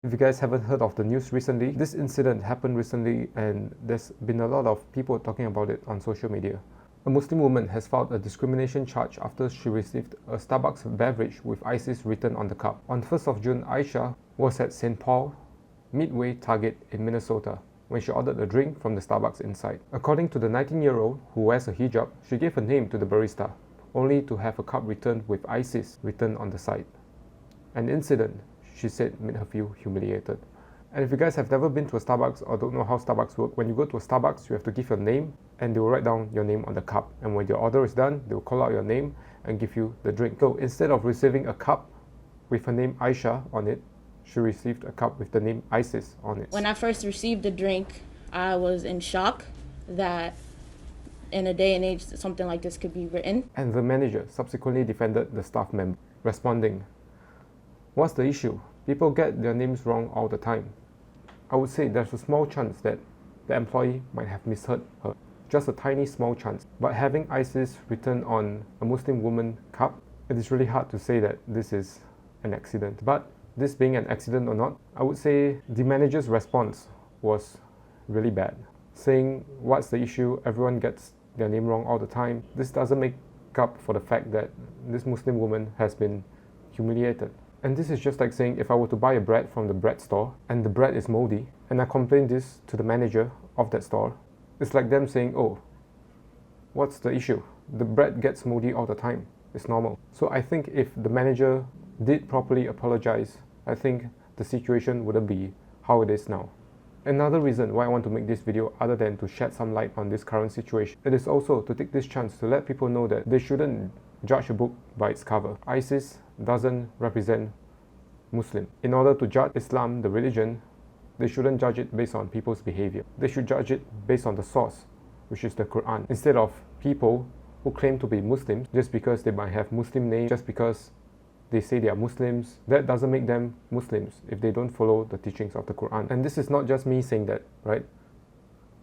If you guys haven't heard of the news recently, this incident happened recently and there's been a lot of people talking about it on social media. A Muslim woman has filed a discrimination charge after she received a Starbucks beverage with ISIS written on the cup. On 1st of June, Aishah was at St. Paul Midway Target in Minnesota when she ordered a drink from the Starbucks inside. According to the 19-year-old who wears a hijab, she gave a name to the barista, only to have a cup returned with ISIS written on the side. An incident, she said, made her feel humiliated. And if you guys have never been to a Starbucks or don't know how Starbucks work, when you go to a Starbucks, you have to give your name and they will write down your name on the cup. And when your order is done, they will call out your name and give you the drink. So instead of receiving a cup with her name Aishah on it, she received a cup with the name ISIS on it. When I first received the drink, I was in shock that in a day and age something like this could be written. And the manager subsequently defended the staff member, responding, "What's the issue? People get their names wrong all the time." I would say there's a small chance that the employee might have misheard her. Just a tiny small chance. But having ISIS written on a Muslim woman cup, it is really hard to say that this is an accident. But this being an accident or not, I would say the manager's response was really bad. Saying, "What's the issue? Everyone gets their name wrong all the time." This doesn't make up for the fact that this Muslim woman has been humiliated. And this is just like saying if I were to buy a bread from the bread store and the bread is moldy and I complain this to the manager of that store, it's like them saying, "Oh, what's the issue? The bread gets moldy all the time. It's normal." So I think if the manager did properly apologize, I think the situation wouldn't be how it is now. Another reason why I want to make this video, other than to shed some light on this current situation, it is also to take this chance to let people know that they shouldn't judge a book by its cover. ISIS doesn't represent Muslim. In order to judge Islam, the religion, they shouldn't judge it based on people's behavior. They should judge it based on the source, which is the Quran, instead of people who claim to be Muslims just because they might have Muslim names, just because they say they are Muslims. That doesn't make them Muslims if they don't follow the teachings of the Quran. And this is not just me saying that, right?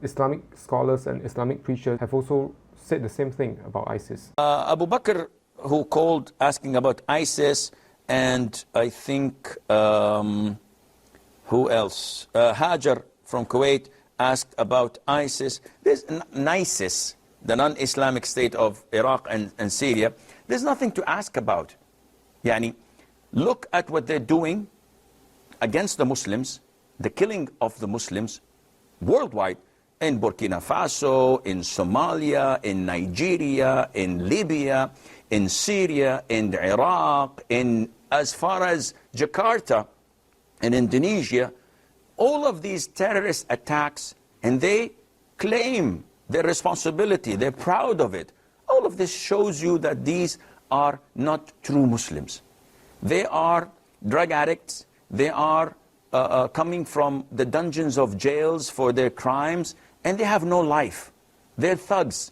Islamic scholars and Islamic preachers have also said the same thing about ISIS. Abu Bakr, who called asking about ISIS, and I think, who else? Hajar from Kuwait asked about ISIS. There's ISIS, the non-Islamic state of Iraq and Syria. There's nothing to ask about. Yani, look at what they're doing against the Muslims, the killing of the Muslims worldwide, in Burkina Faso, in Somalia, in Nigeria, in Libya, in Syria, in Iraq, in as far as Jakarta, in Indonesia. All of these terrorist attacks, and they claim their responsibility, they're proud of it. All of this shows you that these are not true Muslims. They are drug addicts. They are coming from the dungeons of jails for their crimes, and they have no life. They're thugs.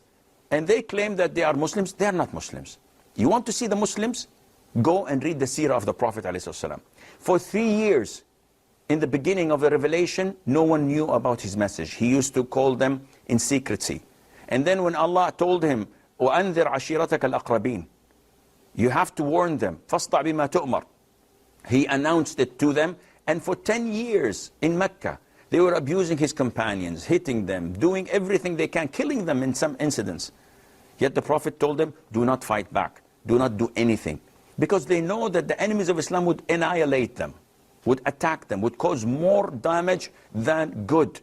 And they claim that they are Muslims. They are not Muslims. You want to see the Muslims? Go and read the seerah of the Prophet ﷺ. For 3 years, in the beginning of the revelation, no one knew about his message. He used to call them in secrecy. And then when Allah told him, وَأَنذِرْ عَشِيرَتَكَ الْأَقْرَبِينَ, you have to warn them. فَاصْدَعْ بِمَا تُؤْمَرْ. He announced it to them, and for 10 years in Mecca, they were abusing his companions, hitting them, doing everything they can, killing them in some incidents. Yet the Prophet told them, do not fight back, do not do anything. Because they know that the enemies of Islam would annihilate them, would attack them, would cause more damage than good.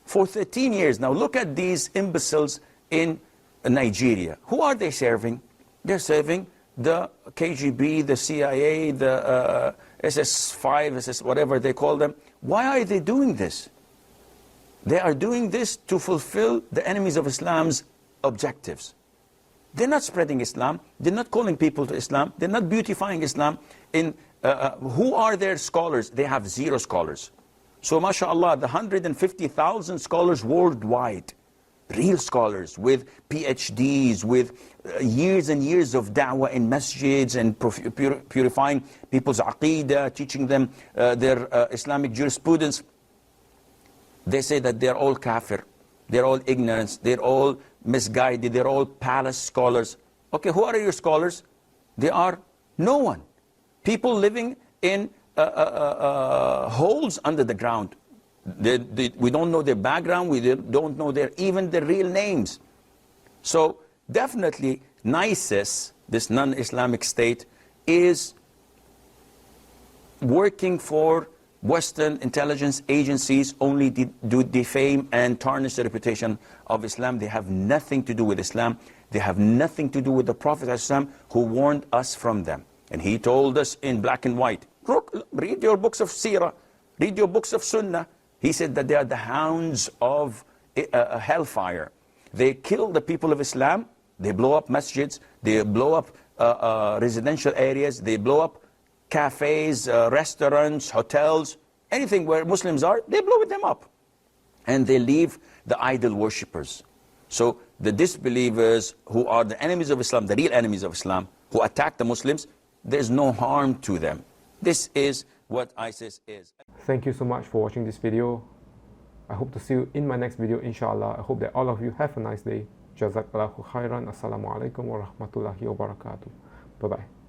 For 13 years, now look at these imbeciles in Nigeria. Who are they serving? They're serving the KGB, the CIA, the SS5, whatever they call them. Why are they doing this? They are doing this to fulfill the enemies of Islam's objectives. They're not spreading Islam. They're not calling people to Islam. They're not beautifying Islam. Who are their scholars? They have 0 scholars. So, mashallah, the 150,000 scholars worldwide, real scholars with PhDs, with years and years of da'wah in masjids and purifying people's aqeedah, teaching them their Islamic jurisprudence. They say that they're all kafir, they're all ignorant, they're all misguided, they're all palace scholars. Okay, who are your scholars? They are no one. People living in holes under the ground. We don't know their background, we don't know even their real names. So definitely ISIS, this non-Islamic state, is working for Western intelligence agencies only to defame and tarnish the reputation of Islam. They have nothing to do with Islam. They have nothing to do with the Prophet ﷺ, who warned us from them. And he told us in black and white, look, read your books of Seerah, read your books of Sunnah. He said that they are the hounds of hellfire. They kill the people of Islam, they blow up masjids, they blow up residential areas, they blow up cafes, restaurants, hotels, anything where Muslims are, they blow them up. And they leave the idol worshippers. So the disbelievers who are the enemies of Islam, the real enemies of Islam, who attack the Muslims, there's no harm to them. This is what ISIS is. Thank you so much for watching this video. I hope to see you in my next video, inshallah. I hope that all of you have a nice day. Jazakallahu khairan. Assalamualaikum wa rahmatullahi wa barakatuh. Bye-bye.